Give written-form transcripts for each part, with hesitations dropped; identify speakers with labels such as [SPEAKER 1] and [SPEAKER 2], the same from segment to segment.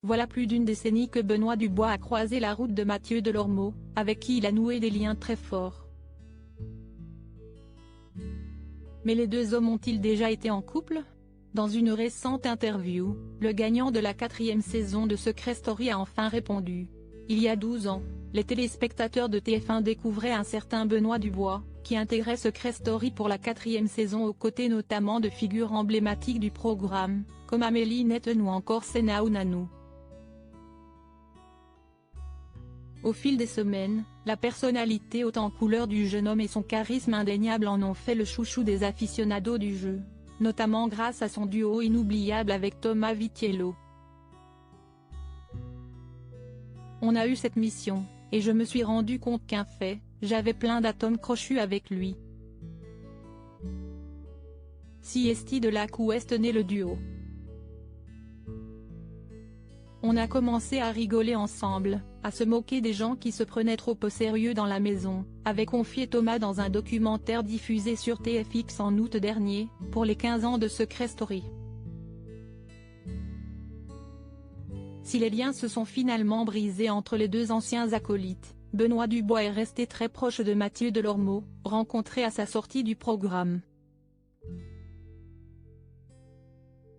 [SPEAKER 1] Voilà plus d'une décennie que Benoît Dubois a croisé la route de Mathieu Delormeau, avec qui il a noué des liens très forts. Mais les deux hommes ont-ils déjà été en couple? Dans une récente interview, le gagnant de la 4e saison de Secret Story a enfin répondu. Il y a 12 ans, les téléspectateurs de TF1 découvraient un certain Benoît Dubois, qui intégrait Secret Story pour la 4e saison aux côtés notamment de figures emblématiques du programme, comme Amélie Netten ou encore Sena Ounanou. Au fil des semaines, la personnalité haute en couleur du jeune homme et son charisme indéniable en ont fait le chouchou des aficionados du jeu, notamment grâce à son duo inoubliable avec Thomas Vitiello. On a eu cette mission, et je me suis rendu compte qu'un fait, j'avais plein d'atomes crochus avec lui. Siesti de Lac Ouest naît le duo. On a commencé à rigoler ensemble, à se moquer des gens qui se prenaient trop au sérieux dans la maison, avait confié Thomas dans un documentaire diffusé sur TFX en août dernier, pour les 15 ans de Secret Story. Si les liens se sont finalement brisés entre les deux anciens acolytes, Benoît Dubois est resté très proche de Mathieu Delormeau, rencontré à sa sortie du programme.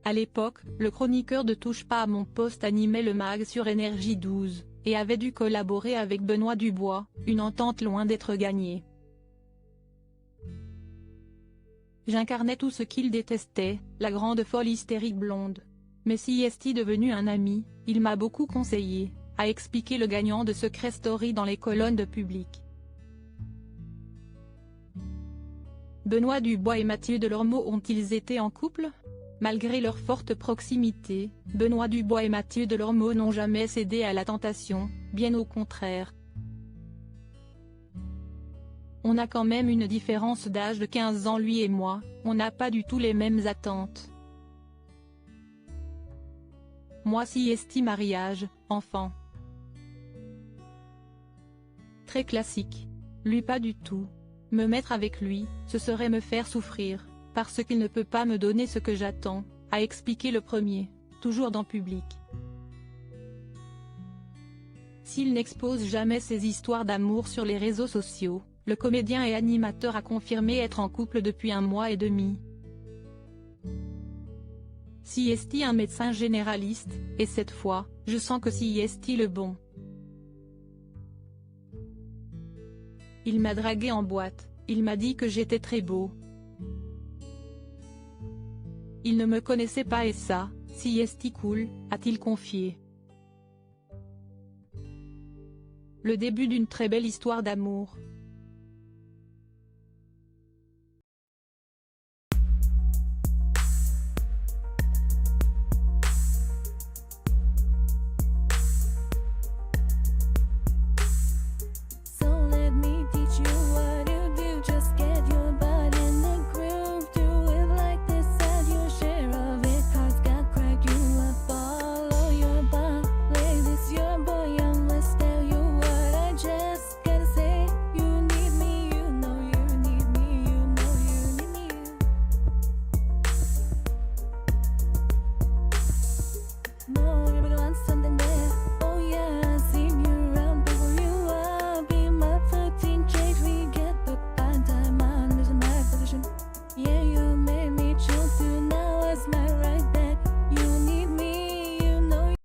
[SPEAKER 1] À l'époque, le chroniqueur de Touche pas à mon poste animait le mag sur Énergie 12, et avait dû collaborer avec Benoît Dubois, une entente loin d'être gagnée. J'incarnais tout ce qu'il détestait, la grande folle hystérique blonde. Mais Siesti devenu un ami, il m'a beaucoup conseillé, a expliqué le gagnant de Secret Story dans les colonnes de Public. Benoît Dubois et Mathieu Delormeau ont-ils été en couple? Malgré leur forte proximité, Benoît Dubois et Mathieu Delormeau n'ont jamais cédé à la tentation, bien au contraire. On a quand même une différence d'âge de 15 ans lui et moi, on n'a pas du tout les mêmes attentes. Moi Siesti mariage, enfant. Très classique. Lui pas du tout. Me mettre avec lui, ce serait me faire souffrir, parce qu'il ne peut pas me donner ce que j'attends, a expliqué le premier, toujours dans Public. S'il n'expose jamais ses histoires d'amour sur les réseaux sociaux, le comédien et animateur a confirmé être en couple depuis 1 mois et demi. Siesti un médecin généraliste, et cette fois, je sens que Siesti le bon. Il m'a dragué en boîte, il m'a dit que j'étais très beau. Il ne me connaissait pas et ça, Siesti cool, a-t-il confié. Le début d'une très belle histoire d'amour.